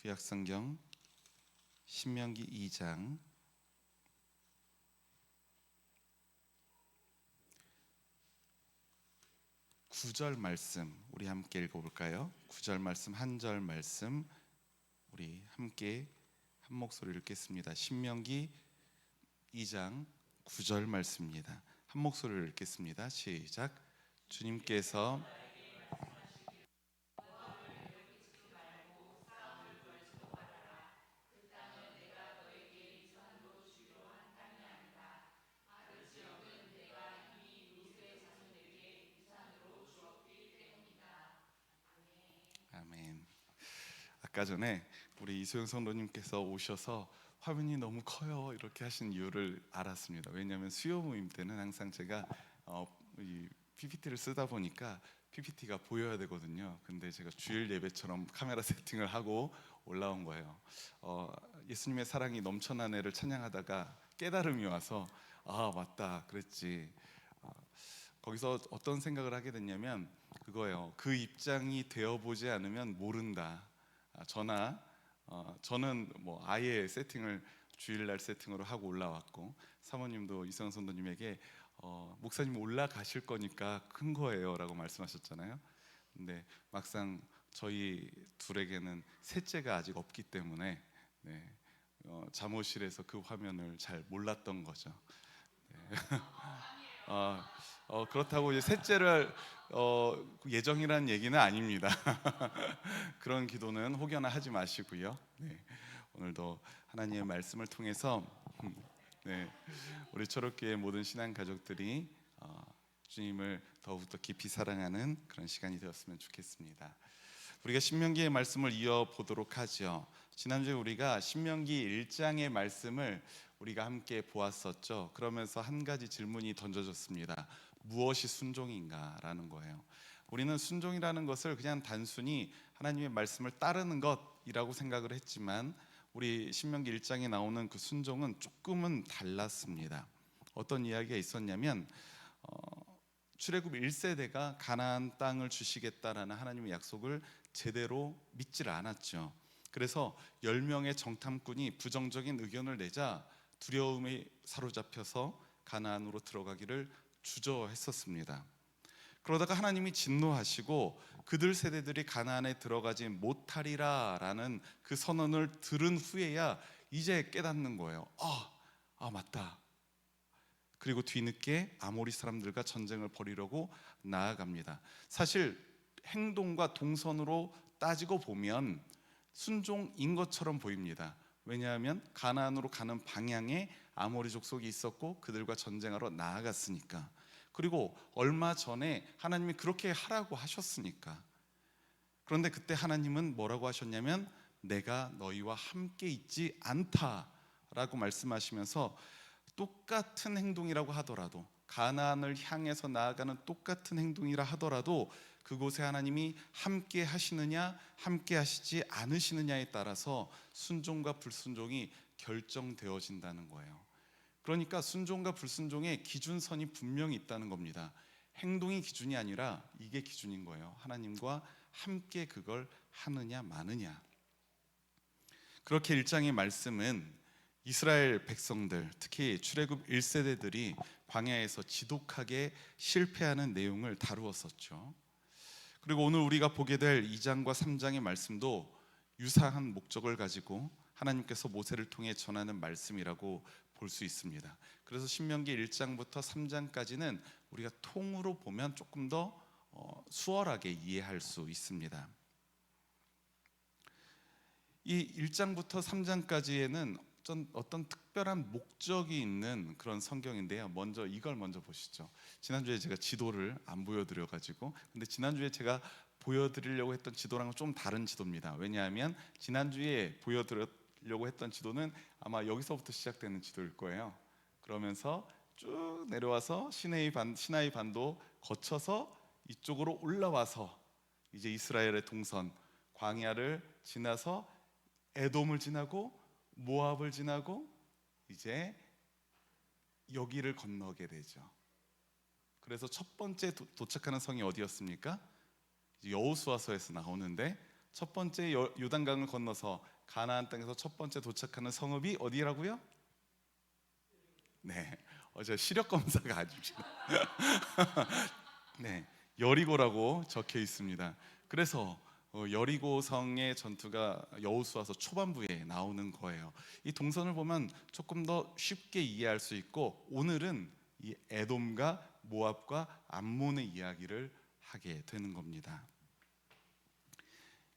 구약성경 신명기 2장 9절 말씀 우리 함께 읽어볼까요? 9절 말씀 한 절 말씀 우리 함께 한 목소리 읽겠습니다. 신명기 2장 9절 말씀입니다. 한 목소리를 읽겠습니다. 시작. 주님께서 아멘. 아까 전에 우리 이소영 성도님께서 오셔서 화면이 너무 커요 이렇게 하신 이유를 알았습니다. 왜냐하면 수요 모임 때는 항상 제가 이 PPT를 쓰다 보니까 PPT가 보여야 되거든요. 근데 제가 주일 예배처럼 카메라 세팅을 하고 올라온 거예요. 예수님의 사랑이 넘쳐난 애를 찬양하다가 깨달음이 와서 아 맞다 그랬지. 거기서 어떤 생각을 하게 됐냐면 그거예요. 그 입장이 되어보지 않으면 모른다. 저는 뭐 아예 세팅을 주일날 세팅으로 하고 올라왔고 사모님도 이성 선도님에게 목사님 올라가실 거니까 큰 거예요 라고 말씀하셨잖아요. 근데 막상 저희 둘에게는 셋째가 아직 없기 때문에 잠옷실에서 그 화면을 잘 몰랐던 거죠. 네. 그렇다고 이제 셋째를 예정이라는 얘기는 아닙니다. 그런 기도는 혹여나 하지 마시고요. 오늘도 하나님의 말씀을 통해서 우리 초록교회 모든 신앙 가족들이 주님을 더욱더 깊이 사랑하는 그런 시간이 되었으면 좋겠습니다. 우리가 신명기의 말씀을 이어보도록 하죠. 지난주에 우리가 신명기 1장의 말씀을 우리가 함께 보았었죠. 그러면서 한 가지 질문이 던져졌습니다. 무엇이 순종인가? 라는 거예요. 우리는 순종이라는 것을 그냥 단순히 하나님의 말씀을 따르는 것이라고 생각을 했지만 우리 신명기 1장에 나오는 그 순종은 조금은 달랐습니다. 어떤 이야기가 있었냐면 출애굽 1세대가 가나안 땅을 주시겠다라는 하나님의 약속을 제대로 믿질 않았죠. 그래서 10명의 정탐꾼이 부정적인 의견을 내자 두려움에 사로잡혀서 가나안으로 들어가기를 주저했었습니다. 그러다가 하나님이 진노하시고 그들 세대들이 가나안에 들어가지 못하리라 라는 그 선언을 들은 후에야 이제 깨닫는 거예요. 맞다. 그리고 뒤늦게 아모리 사람들과 전쟁을 벌이려고 나아갑니다. 사실 행동과 동선으로 따지고 보면 순종인 것처럼 보입니다. 왜냐하면 가나안으로 가는 방향에 아모리 족속이 있었고 그들과 전쟁하러 나아갔으니까. 그리고 얼마 전에 하나님이 그렇게 하라고 하셨으니까. 그런데 그때 하나님은 뭐라고 하셨냐면 내가 너희와 함께 있지 않다라고 말씀하시면서 똑같은 행동이라고 하더라도 가나안을 향해서 나아가는 똑같은 행동이라 하더라도 그곳에 하나님이 함께 하시느냐 함께 하시지 않으시느냐에 따라서 순종과 불순종이 결정되어진다는 거예요. 그러니까 순종과 불순종의 기준선이 분명히 있다는 겁니다. 행동이 기준이 아니라 이게 기준인 거예요. 하나님과 함께 그걸 하느냐 마느냐. 그렇게 1장의 말씀은 이스라엘 백성들, 특히 출애굽 1세대들이 광야에서 지독하게 실패하는 내용을 다루었었죠. 그리고 오늘 우리가 보게 될 2장과 3장의 말씀도 유사한 목적을 가지고 하나님께서 모세를 통해 전하는 말씀이라고 볼 수 있습니다. 그래서 신명기 1장부터 3장까지는 우리가 통으로 보면 조금 더 수월하게 이해할 수 있습니다. 이 1장부터 3장까지에는 어떤 특별한 목적이 있는 그런 성경인데요. 먼저 이걸 보시죠. 지난주에 제가 지도를 안 보여드려가지고 근데 지난주에 제가 보여드리려고 했던 지도랑은 좀 다른 지도입니다. 왜냐하면 지난주에 보여드리려고 했던 지도는 아마 여기서부터 시작되는 지도일 거예요. 그러면서 쭉 내려와서 시나이 반도 거쳐서 이쪽으로 올라와서 이제 이스라엘의 동선 광야를 지나서 에돔을 지나고 모압을 지나고 이제 여기를 건너게 되죠. 그래서 첫 번째 도착하는 성이 어디였습니까? 여호수아서에서 나오는데 첫 번째 요단강을 건너서 가나안 땅에서 첫 번째 도착하는 성읍이 어디라고요? 네, 저 시력 검사가 아주 네, 여리고라고 적혀 있습니다. 그래서 여리고성의 전투가 여호수아서 초반부에 나오는 거예요. 이 동선을 보면 조금 더 쉽게 이해할 수 있고, 오늘은 이 에돔과 모압과 암몬의 이야기를 하게 되는 겁니다.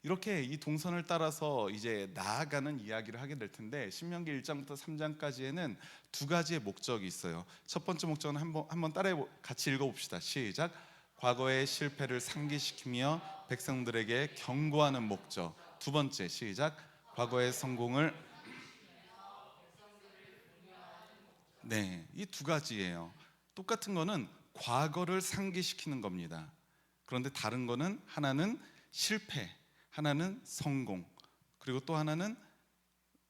이렇게 이 동선을 따라서 이제 나아가는 이야기를 하게 될 텐데, 신명기 1장부터 3장까지에는 두 가지의 목적이 있어요. 첫 번째 목적은 한번 같이 읽어봅시다. 시작. 과거의 실패를 상기시키며 백성들에게 경고하는 목적. 두 번째, 시작. 과거의 성공을. 네, 이 두 가지예요. 똑같은 거는 과거를 상기시키는 겁니다. 그런데 다른 거는, 하나는 실패, 하나는 성공, 그리고 또 하나는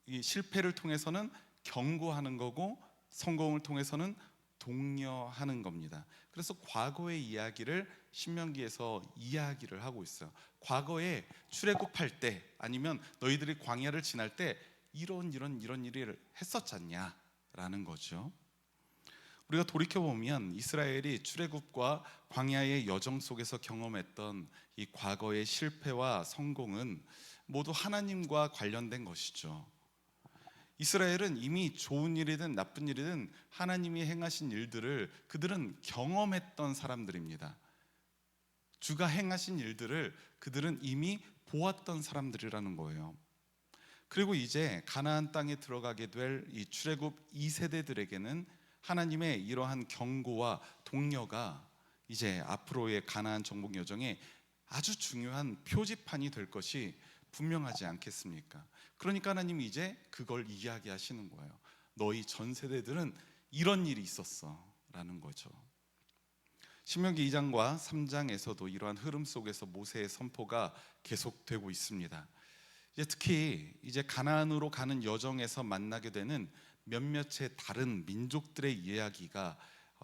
이 실패를 통해서는 경고하는 거고, 성공을 통해서는 독려하는 겁니다. 그래서 과거의 이야기를 신명기에서 이야기를 하고 있어요. 과거에 출애굽할 때, 아니면 너희들이 광야를 지날 때 이런 일을 했었잖냐 라는 거죠. 우리가 돌이켜보면 이스라엘이 출애굽과 광야의 여정 속에서 경험했던 이 과거의 실패와 성공은 모두 하나님과 관련된 것이죠. 이스라엘은 이미 좋은 일이든 나쁜 일이든 하나님이 행하신 일들을 그들은 경험했던 사람들입니다. 주가 행하신 일들을 그들은 이미 보았던 사람들이라는 거예요. 그리고 이제 가나안 땅에 들어가게 될 이 출애굽 2세대들에게는 하나님의 이러한 경고와 독려가 이제 앞으로의 가나안 정복 여정에 아주 중요한 표지판이 될 것이 분명하지 않겠습니까? 그러니까 하나님이 이제 그걸 이야기하시는 거예요. 너희 전 세대들은 이런 일이 있었어 라는 거죠. 신명기 2장과 3장에서도 이러한 흐름 속에서 모세의 선포가 계속되고 있습니다. 특히 이제 가나안으로 가는 여정에서 만나게 되는 몇몇의 다른 민족들의 이야기가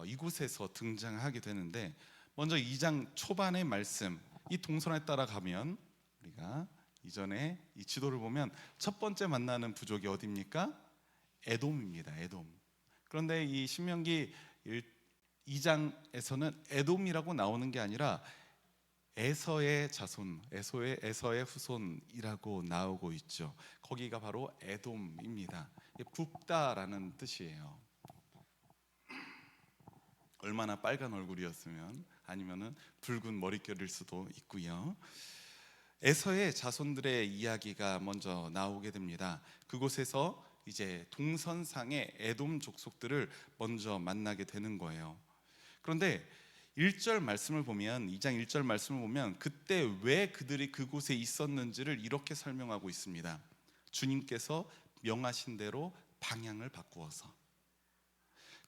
이곳에서 등장하게 되는데, 먼저 2장 초반의 말씀, 이 동선에 따라가면 우리가 이전에 이 지도를 보면 첫 번째 만나는 부족이 어디입니까? 에돔입니다. 에돔. 그런데 이 신명기 2장에서는 에돔이라고 나오는 게 아니라 에서의 자손, 에서의 후손이라고 나오고 있죠. 거기가 바로 에돔입니다. 붓다라는 뜻이에요. 얼마나 빨간 얼굴이었으면, 아니면은 붉은 머릿결일 수도 있고요. 에서의 자손들의 이야기가 먼저 나오게 됩니다. 그곳에서 이제 동선상의 에돔 족속들을 먼저 만나게 되는 거예요. 그런데 1절 말씀을 보면, 2장 1절 말씀을 보면 그때 왜 그들이 그곳에 있었는지를 이렇게 설명하고 있습니다. 주님께서 명하신 대로 방향을 바꾸어서.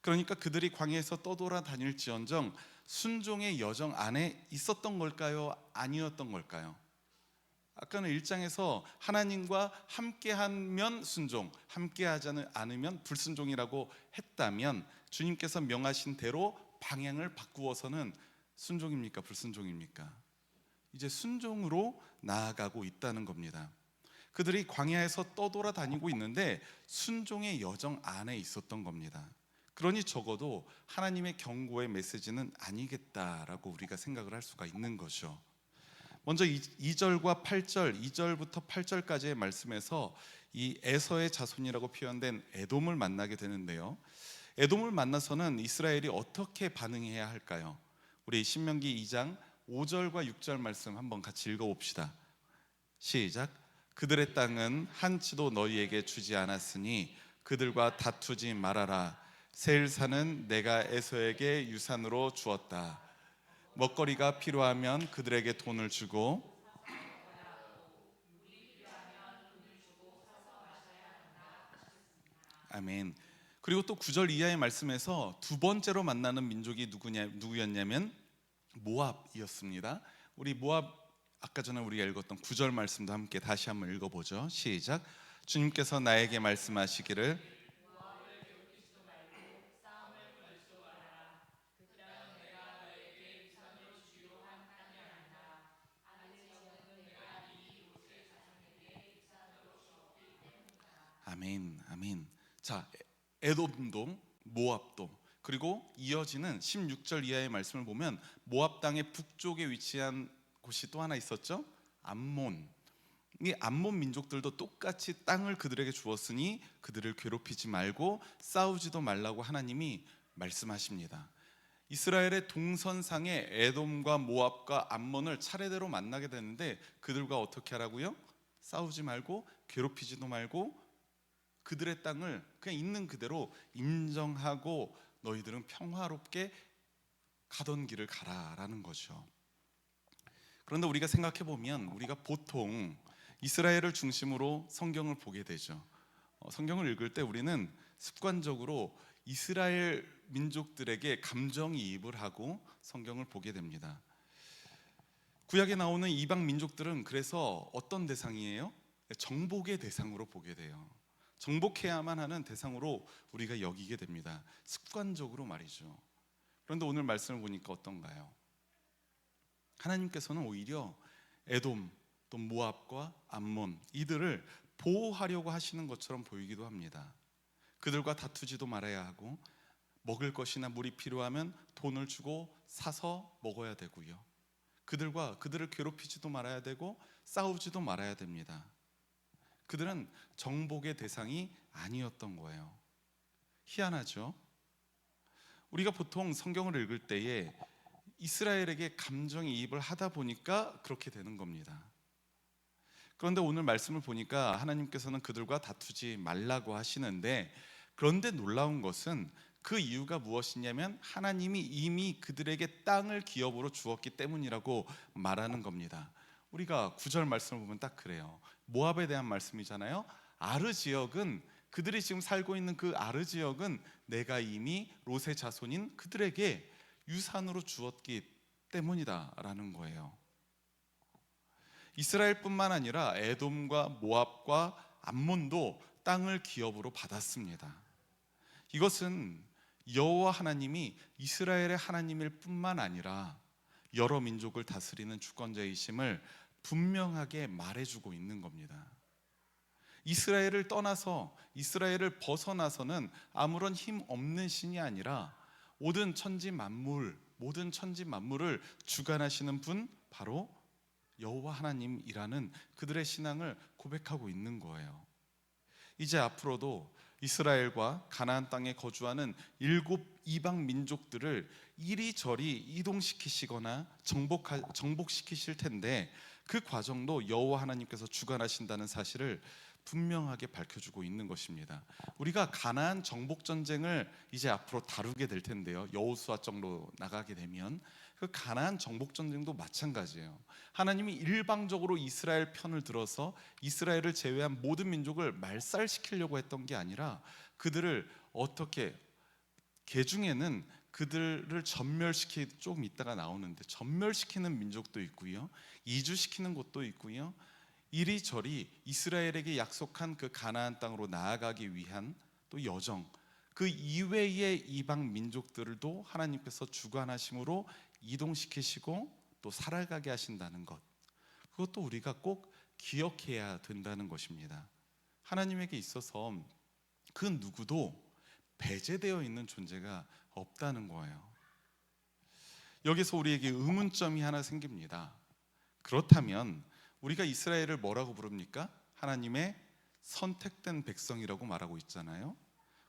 그러니까 그들이 광야에서 떠돌아다닐지언정 순종의 여정 안에 있었던 걸까요? 아니었던 걸까요? 아까는 1장에서 하나님과 함께하면 순종, 함께하지 않으면 불순종이라고 했다면, 주님께서 명하신 대로 방향을 바꾸어서는 순종입니까? 불순종입니까? 이제 순종으로 나아가고 있다는 겁니다. 그들이 광야에서 떠돌아다니고 있는데 순종의 여정 안에 있었던 겁니다. 그러니 적어도 하나님의 경고의 메시지는 아니겠다라고 우리가 생각을 할 수가 있는 거죠. 먼저 2절과 8절, 2절부터 8절까지의 말씀에서 이 에서의 자손이라고 표현된 에돔을 만나게 되는데요. 에돔을 만나서는 이스라엘이 어떻게 반응해야 할까요? 우리 신명기 2장 5절과 6절 말씀 한번 같이 읽어봅시다. 시작. 그들의 땅은 한치도 너희에게 주지 않았으니 그들과 다투지 말아라. 세일산은 내가 에서에게 유산으로 주었다. 먹거리가 필요하면 그들에게 돈을 주고. 아멘. 그리고 또 9절 이하의 말씀에서 두 번째로 만나는 민족이 누구였냐면 모압이었습니다. 우리 모압, 아까 전에 우리가 읽었던 9절 말씀도 함께 다시 한번 읽어보죠. 시작. 주님께서 나에게 말씀하시기를 아멘, 아멘. 자, 에돔도 모압도, 그리고 이어지는 16절 이하의 말씀을 보면 모압 땅의 북쪽에 위치한 곳이 또 하나 있었죠. 암몬. 이 암몬 민족들도 똑같이 땅을 그들에게 주었으니 그들을 괴롭히지 말고 싸우지도 말라고 하나님이 말씀하십니다. 이스라엘의 동선상에 에돔과 모압과 암몬을 차례대로 만나게 되는데 그들과 어떻게 하라고요? 싸우지 말고 괴롭히지도 말고 그들의 땅을 그냥 있는 그대로 인정하고 너희들은 평화롭게 가던 길을 가라라는 거죠. 그런데 우리가 생각해 보면 우리가 보통 이스라엘을 중심으로 성경을 보게 되죠. 성경을 읽을 때 우리는 습관적으로 이스라엘 민족들에게 감정이입을 하고 성경을 보게 됩니다. 구약에 나오는 이방 민족들은 그래서 어떤 대상이에요? 정복의 대상으로 보게 돼요. 정복해야만 하는 대상으로 우리가 여기게 됩니다. 습관적으로 말이죠. 그런데 오늘 말씀을 보니까 어떤가요? 하나님께서는 오히려 에돔, 또 모압과 암몬 이들을 보호하려고 하시는 것처럼 보이기도 합니다. 그들과 다투지도 말아야 하고 먹을 것이나 물이 필요하면 돈을 주고 사서 먹어야 되고요. 그들을 괴롭히지도 말아야 되고 싸우지도 말아야 됩니다. 그들은 정복의 대상이 아니었던 거예요. 희한하죠? 우리가 보통 성경을 읽을 때에 이스라엘에게 감정이입을 하다 보니까 그렇게 되는 겁니다. 그런데 오늘 말씀을 보니까 하나님께서는 그들과 다투지 말라고 하시는데, 그런데 놀라운 것은 그 이유가 무엇이냐면 하나님이 이미 그들에게 땅을 기업으로 주었기 때문이라고 말하는 겁니다. 우리가 9절 말씀을 보면 딱 그래요. 모압에 대한 말씀이잖아요. 아르 지역은, 그들이 지금 살고 있는 그 아르 지역은 내가 이미 롯의 자손인 그들에게 유산으로 주었기 때문이다 라는 거예요. 이스라엘뿐만 아니라 에돔과 모압과 암몬도 땅을 기업으로 받았습니다. 이것은 여호와 하나님이 이스라엘의 하나님일 뿐만 아니라 여러 민족을 다스리는 주권자이심을 분명하게 말해주고 있는 겁니다. 이스라엘을 떠나서, 이스라엘을 벗어나서는 아무런 힘 없는 신이 아니라 모든 천지 만물을 주관하시는 분, 바로 여호와 하나님이라는 그들의 신앙을 고백하고 있는 거예요. 이제 앞으로도 이스라엘과 가나안 땅에 거주하는 7 이방 민족들을 이리저리 이동시키시거나 정복시키실 텐데, 그 과정도 여호와 하나님께서 주관하신다는 사실을 분명하게 밝혀주고 있는 것입니다. 우리가 가나안 정복 전쟁을 이제 앞으로 다루게 될 텐데요, 여호수아 정도 나가게 되면 그 가나안 정복 전쟁도 마찬가지예요. 하나님이 일방적으로 이스라엘 편을 들어서 이스라엘을 제외한 모든 민족을 말살시키려고 했던 게 아니라 그들을 어떻게, 개중에는 그들을 조금 있다가 나오는데 전멸시키는 민족도 있고요, 이주시키는 곳도 있고요, 이리저리 이스라엘에게 약속한 그 가나안 땅으로 나아가기 위한 또 여정, 그 이외의 이방 민족들도 하나님께서 주관하심으로 이동시키시고 또 살아가게 하신다는 것, 그것도 우리가 꼭 기억해야 된다는 것입니다. 하나님에게 있어서 그 누구도 배제되어 있는 존재가 없다는 거예요. 여기서 우리에게 의문점이 하나 생깁니다. 그렇다면 우리가 이스라엘을 뭐라고 부릅니까? 하나님의 선택된 백성이라고 말하고 있잖아요.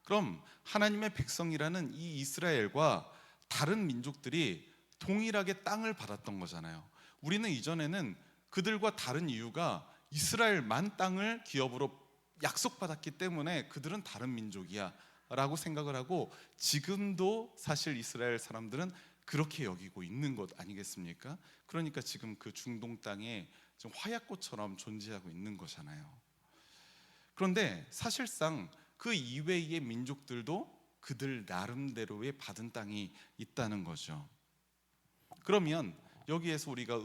그럼 하나님의 백성이라는 이 이스라엘과 다른 민족들이 동일하게 땅을 받았던 거잖아요. 우리는 이전에는 그들과 다른 이유가 이스라엘만 땅을 기업으로 약속받았기 때문에 그들은 다른 민족이야 라고 생각을 하고, 지금도 사실 이스라엘 사람들은 그렇게 여기고 있는 것 아니겠습니까? 그러니까 지금 그 중동 땅에 좀 화약꽃처럼 존재하고 있는 거잖아요. 그런데 사실상 그 이외의 민족들도 그들 나름대로의 받은 땅이 있다는 거죠. 그러면 여기에서 우리가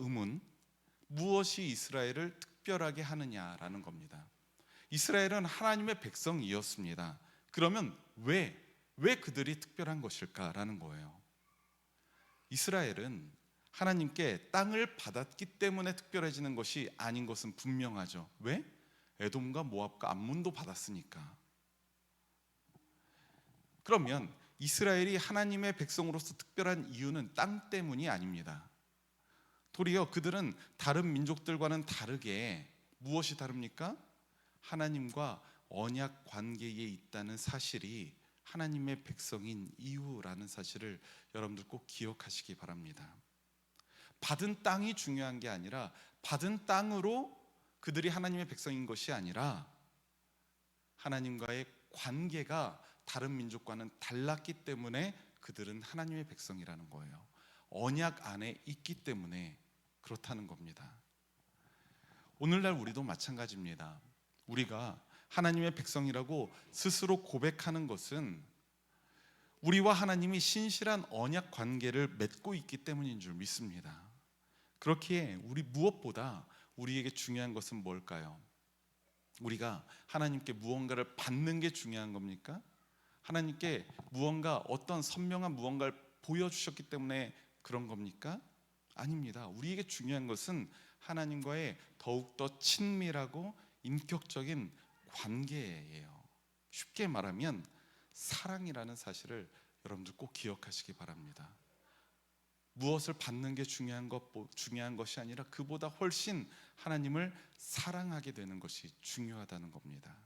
무엇이 이스라엘을 특별하게 하느냐라는 겁니다. 이스라엘은 하나님의 백성이었습니다. 그러면 왜 그들이 특별한 것일까라는 거예요. 이스라엘은 하나님께 땅을 받았기 때문에 특별해지는 것이 아닌 것은 분명하죠. 왜? 에돔과 모압과 암몬도 받았으니까. 그러면 이스라엘이 하나님의 백성으로서 특별한 이유는 땅 때문이 아닙니다. 도리어 그들은 다른 민족들과는 다르게 무엇이 다릅니까? 하나님과 언약 관계에 있다는 사실이 하나님의 백성인 이유라는 사실을 여러분들 꼭 기억하시기 바랍니다. 받은 땅이 중요한 게 아니라 받은 땅으로 그들이 하나님의 백성인 것이 아니라 하나님과의 관계가 다른 민족과는 달랐기 때문에 그들은 하나님의 백성이라는 거예요. 언약 안에 있기 때문에 그렇다는 겁니다. 오늘날 우리도 마찬가지입니다. 우리가 하나님의 백성이라고 스스로 고백하는 것은 우리와 하나님이 신실한 언약 관계를 맺고 있기 때문인 줄 믿습니다. 그렇기에 우리 무엇보다 우리에게 중요한 것은 뭘까요? 우리가 하나님께 무언가를 받는 게 중요한 겁니까? 하나님께 무언가 어떤 선명한 무언가를 보여주셨기 때문에 그런 겁니까? 아닙니다. 우리에게 중요한 것은 하나님과의 더욱더 친밀하고 인격적인 관계예요. 쉽게 말하면 사랑이라는 사실을 여러분들 꼭 기억하시기 바랍니다. 무엇을 받는 게 중요한 것이 아니라 그보다 훨씬 하나님을 사랑하게 되는 것이 중요하다는 겁니다.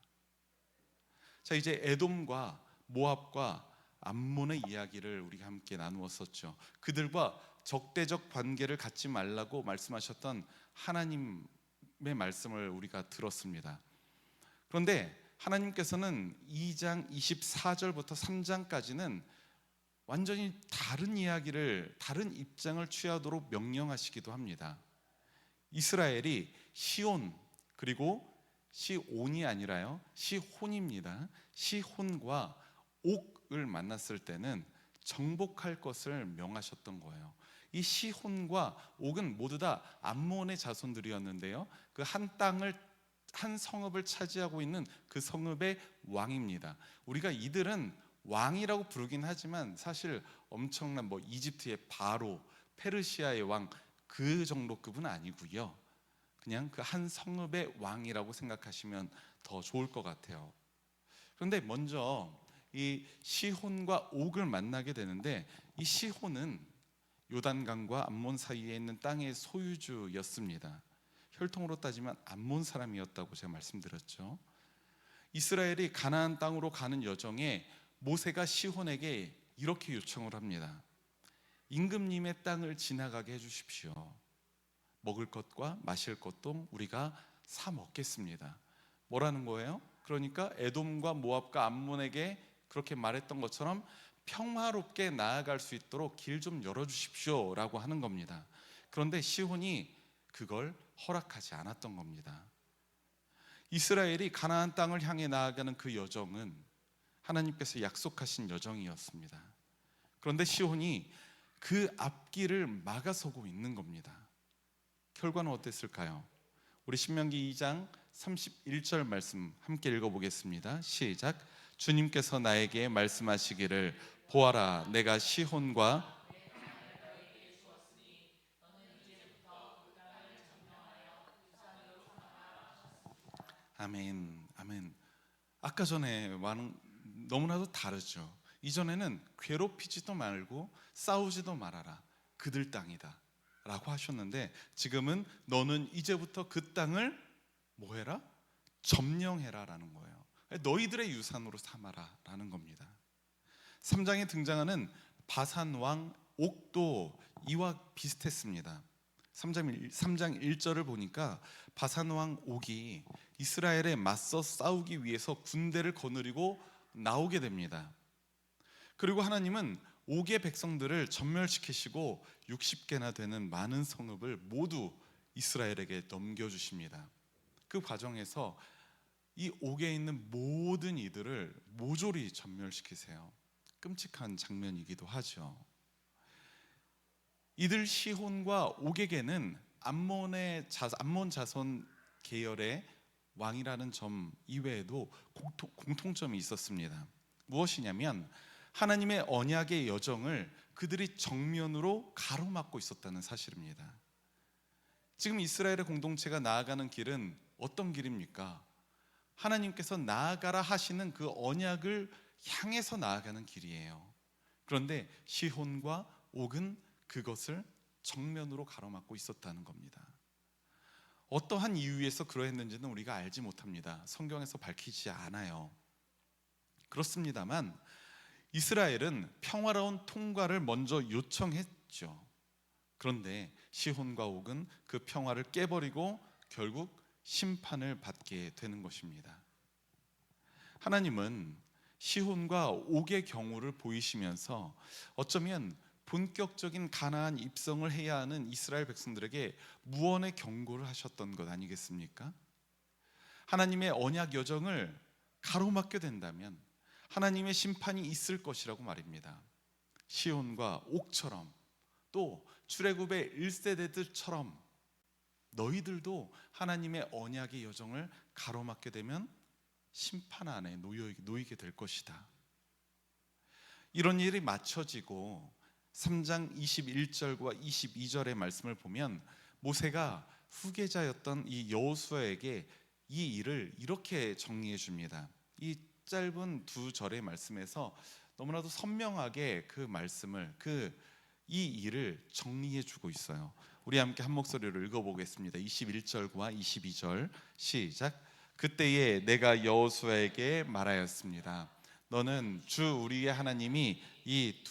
자, 이제 에돔과 모압과 암몬의 이야기를 우리가 함께 나누었었죠. 그들과 적대적 관계를 갖지 말라고 말씀하셨던 하나님의 말씀을 우리가 들었습니다. 그런데 하나님께서는 2장 24절부터 3장까지는 완전히 다른 이야기를, 다른 입장을 취하도록 명령하시기도 합니다. 이스라엘이 시온, 그리고 시온이 아니라요, 시혼입니다. 시혼과 옥을 만났을 때는 정복할 것을 명하셨던 거예요. 이 시혼과 옥은 모두 다 암몬의 자손들이었는데요, 그 한 땅을, 한 성읍을 차지하고 있는 그 성읍의 왕입니다. 우리가 이들은 왕이라고 부르긴 하지만 사실 엄청난 이집트의 바로, 페르시아의 왕, 그 정도급은 아니고요. 그냥 그 한 성읍의 왕이라고 생각하시면 더 좋을 것 같아요. 그런데 먼저 이 시혼과 옥을 만나게 되는데, 이 시혼은 요단강과 암몬 사이에 있는 땅의 소유주였습니다. 혈통으로 따지면 암몬 사람이었다고 제가 말씀드렸죠. 이스라엘이 가나안 땅으로 가는 여정에 모세가 시혼에게 이렇게 요청을 합니다. 임금님의 땅을 지나가게 해주십시오. 먹을 것과 마실 것도 우리가 사 먹겠습니다. 뭐라는 거예요? 그러니까 에돔과 모압과 암몬에게 그렇게 말했던 것처럼 평화롭게 나아갈 수 있도록 길 좀 열어주십시오 라고 하는 겁니다. 그런데 시혼이 그걸 허락하지 않았던 겁니다. 이스라엘이 가나안 땅을 향해 나아가는 그 여정은 하나님께서 약속하신 여정이었습니다. 그런데 시혼이 그 앞길을 막아서고 있는 겁니다. 결과는 어땠을까요? 우리 신명기 2장 31절 말씀 함께 읽어보겠습니다. 시작. 주님께서 나에게 말씀하시기를 보아라, 내가 시혼과 아멘, 아멘. 아까 전에 너무나도 다르죠. 이전에는 괴롭히지도 말고 싸우지도 말아라, 그들 땅이다 라고 하셨는데, 지금은 너는 이제부터 그 땅을 뭐해라? 점령해라 라는 거예요. 너희들의 유산으로 삼아라 라는 겁니다. 3장에 등장하는 바산 왕 옥도 이와 비슷했습니다. 3장 1절을 보니까 바산 왕 옥이 이스라엘에 맞서 싸우기 위해서 군대를 거느리고 나오게 됩니다. 그리고 하나님은 옥의 백성들을 전멸시키시고 60개나 되는 많은 성읍을 모두 이스라엘에게 넘겨주십니다. 그 과정에서 이 옥에 있는 모든 이들을 모조리 전멸시키세요. 끔찍한 장면이기도 하죠. 이들 시혼과 옥에게는 암몬 자손 계열의 왕이라는 점 이외에도 공통점이 있었습니다. 무엇이냐면 하나님의 언약의 여정을 그들이 정면으로 가로막고 있었다는 사실입니다. 지금 이스라엘의 공동체가 나아가는 길은 어떤 길입니까? 하나님께서 나아가라 하시는 그 언약을 향해서 나아가는 길이에요. 그런데 시혼과 옥은 그것을 정면으로 가로막고 있었다는 겁니다. 어떠한 이유에서 그러했는지는 우리가 알지 못합니다. 성경에서 밝히지 않아요. 그렇습니다만 이스라엘은 평화로운 통과를 먼저 요청했죠. 그런데 시혼과 옥은 그 평화를 깨버리고 결국 심판을 받게 되는 것입니다. 하나님은 시혼과 옥의 경우를 보이시면서 어쩌면 본격적인 가나안 입성을 해야 하는 이스라엘 백성들에게 무언의 경고를 하셨던 것 아니겠습니까? 하나님의 언약 여정을 가로막게 된다면 하나님의 심판이 있을 것이라고 말입니다. 시온과 옥처럼, 또 출애굽의 1세대들처럼 너희들도 하나님의 언약의 여정을 가로막게 되면 심판 안에 놓이게 될 것이다. 이런 일이 맞춰지고 3장 21절과 22절의 말씀을 보면 모세가 후계자였던 이 여호수아에게 이 일을 이렇게 정리해 줍니다. 이 짧은 두 절의 말씀에서 너무나도 선명하게 그 말씀을, 이 일을 정리해 주고 있어요. 우리 함께 한 목소리로 읽어보겠습니다. 21절과 22절 시작. 그때에 내가 여호수아에게 말하였습니다. 너는 주 우리의 하나님이 이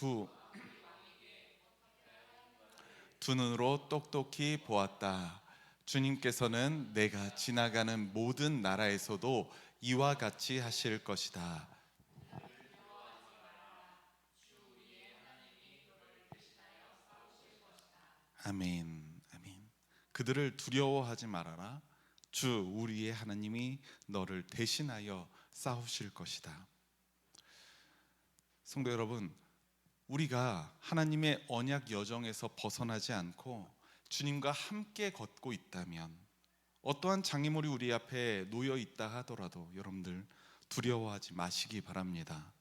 두 눈으로 똑똑히 보았다. 주님께서는 내가 지나가는 모든 나라에서도 이와 같이 하실 것이다. 아멘. 아멘. 그들을 두려워하지 말아라. 주 우리의 하나님이 너를 대신하여 싸우실 것이다. 성도 여러분, 우리가 하나님의 언약 여정에서 벗어나지 않고 주님과 함께 걷고 있다면 어떠한 장애물이 우리 앞에 놓여 있다 하더라도 여러분들 두려워하지 마시기 바랍니다.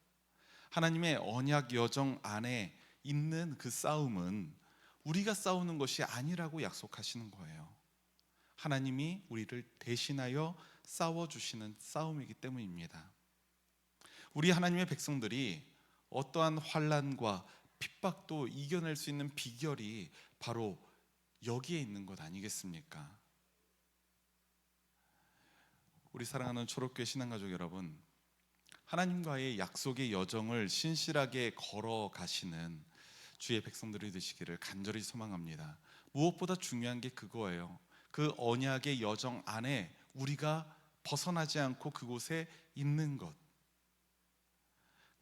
하나님의 언약 여정 안에 있는 그 싸움은 우리가 싸우는 것이 아니라고 약속하시는 거예요. 하나님이 우리를 대신하여 싸워주시는 싸움이기 때문입니다. 우리 하나님의 백성들이 어떠한 환난과 핍박도 이겨낼 수 있는 비결이 바로 여기에 있는 것 아니겠습니까? 우리 사랑하는 초록교회 신앙가족 여러분, 하나님과의 약속의 여정을 신실하게 걸어가시는 주의 백성들이 되시기를 간절히 소망합니다. 무엇보다 중요한 게 그거예요. 그 언약의 여정 안에 우리가 벗어나지 않고 그곳에 있는 것.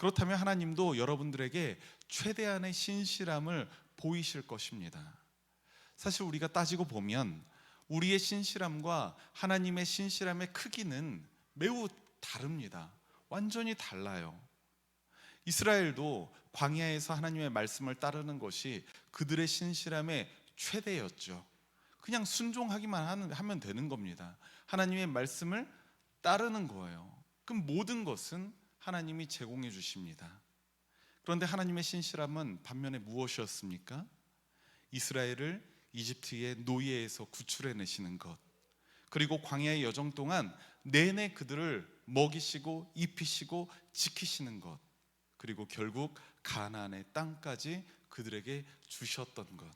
그렇다면 하나님도 여러분들에게 최대한의 신실함을 보이실 것입니다. 사실 우리가 따지고 보면 우리의 신실함과 하나님의 신실함의 크기는 매우 다릅니다. 완전히 달라요. 이스라엘도 광야에서 하나님의 말씀을 따르는 것이 그들의 신실함의 최대였죠. 그냥 순종하기만 하면 되는 겁니다. 하나님의 말씀을 따르는 거예요. 그럼 모든 것은 하나님이 제공해 주십니다. 그런데 하나님의 신실함은 반면에 무엇이었습니까? 이스라엘을 이집트의 노예에서 구출해 내시는 것, 그리고 광야의 여정 동안 내내 그들을 먹이시고 입히시고 지키시는 것, 그리고 결국 가나안의 땅까지 그들에게 주셨던 것,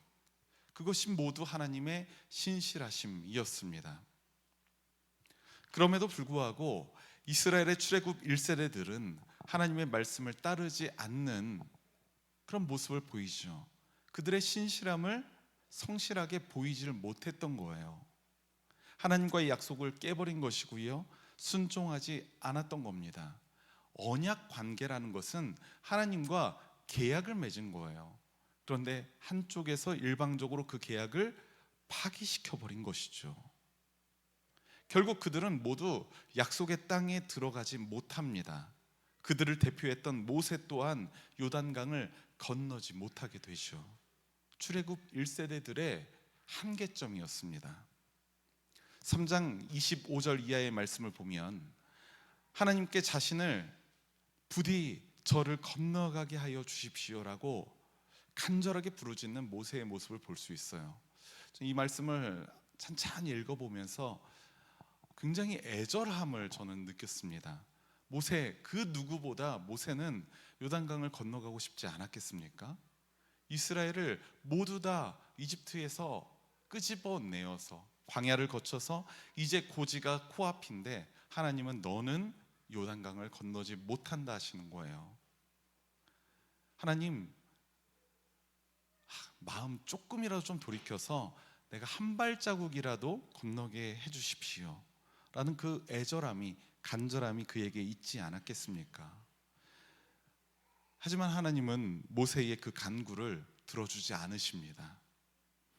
그것이 모두 하나님의 신실하심이었습니다. 그럼에도 불구하고 이스라엘의 출애굽 1세대들은 하나님의 말씀을 따르지 않는 그런 모습을 보이죠. 그들의 신실함을 성실하게 보이지를 못했던 거예요. 하나님과의 약속을 깨버린 것이고요, 순종하지 않았던 겁니다. 언약 관계라는 것은 하나님과 계약을 맺은 거예요. 그런데 한쪽에서 일방적으로 그 계약을 파기시켜버린 것이죠. 결국 그들은 모두 약속의 땅에 들어가지 못합니다. 그들을 대표했던 모세 또한 요단강을 건너지 못하게 되죠. 출애굽 1세대들의 한계점이었습니다. 3장 25절 이하의 말씀을 보면 하나님께 자신을 부디 저를 건너가게 하여 주십시오라고 간절하게 부르짖는 모세의 모습을 볼 수 있어요. 이 말씀을 찬찬히 읽어보면서 굉장히 애절함을 저는 느꼈습니다. 모세, 그 누구보다 모세는 요단강을 건너가고 싶지 않았겠습니까? 이스라엘을 모두 다 이집트에서 끄집어내어서 광야를 거쳐서 이제 고지가 코앞인데, 하나님은 너는 요단강을 건너지 못한다 하시는 거예요. 하나님, 마음 조금이라도 좀 돌이켜서 내가 한 발자국이라도 건너게 해주십시오 라는 그 애절함이, 간절함이 그에게 있지 않았겠습니까? 하지만 하나님은 모세의 그 간구를 들어주지 않으십니다.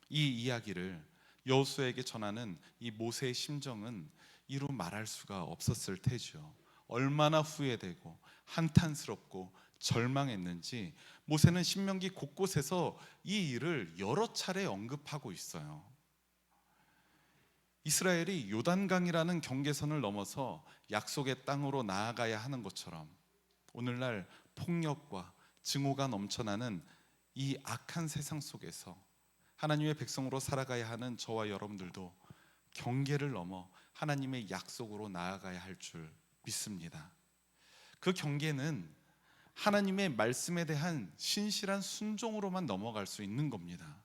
이 이야기를 여호수아에게 전하는 이 모세의 심정은 이루 말할 수가 없었을 테죠. 얼마나 후회되고 한탄스럽고 절망했는지 모세는 신명기 곳곳에서 이 일을 여러 차례 언급하고 있어요. 이스라엘이 요단강이라는 경계선을 넘어서 약속의 땅으로 나아가야 하는 것처럼 오늘날 폭력과 증오가 넘쳐나는 이 악한 세상 속에서 하나님의 백성으로 살아가야 하는 저와 여러분들도 경계를 넘어 하나님의 약속으로 나아가야 할 줄 믿습니다. 그 경계는 하나님의 말씀에 대한 신실한 순종으로만 넘어갈 수 있는 겁니다.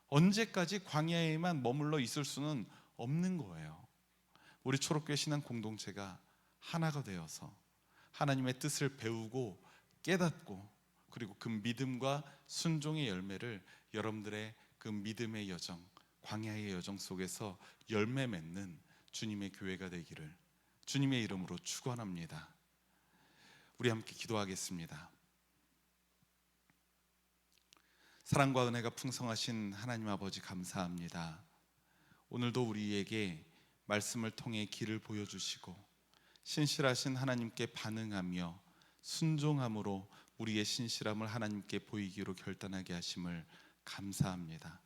언제까지 광야에만 머물러 있을 수는 없는 거예요. 우리 초록교회 신앙 공동체가 하나가 되어서 하나님의 뜻을 배우고 깨닫고, 그리고 그 믿음과 순종의 열매를 여러분들의 그 믿음의 여정, 광야의 여정 속에서 열매 맺는 주님의 교회가 되기를 주님의 이름으로 축원합니다. 우리 함께 기도하겠습니다. 사랑과 은혜가 풍성하신 하나님 아버지, 감사합니다. 오늘도 우리에게 말씀을 통해 길을 보여주시고 신실하신 하나님께 반응하며 순종함으로 우리의 신실함을 하나님께 보이기로 결단하게 하심을 감사합니다.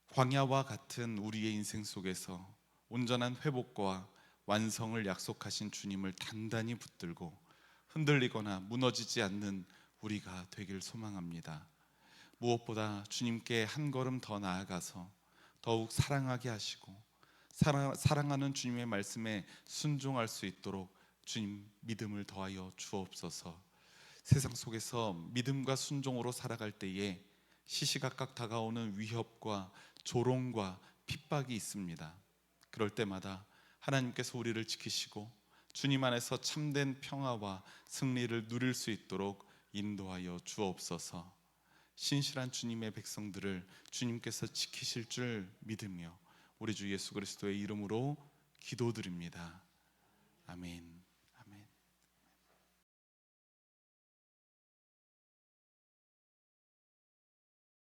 광야와 같은 우리의 인생 속에서 온전한 회복과 완성을 약속하신 주님을 단단히 붙들고 흔들리거나 무너지지 않는 우리가 되길 소망합니다. 무엇보다 주님께 한 걸음 더 나아가서 더욱 사랑하게 하시고 사랑하는 주님의 말씀에 순종할 수 있도록 주님 믿음을 더하여 주옵소서. 세상 속에서 믿음과 순종으로 살아갈 때에 시시각각 다가오는 위협과 조롱과 핍박이 있습니다. 그럴 때마다 하나님께서 우리를 지키시고 주님 안에서 참된 평화와 승리를 누릴 수 있도록 인도하여 주옵소서. 신실한 주님의 백성들을 주님께서 지키실 줄 믿으며 우리 주 예수 그리스도의 이름으로 기도드립니다. 아멘.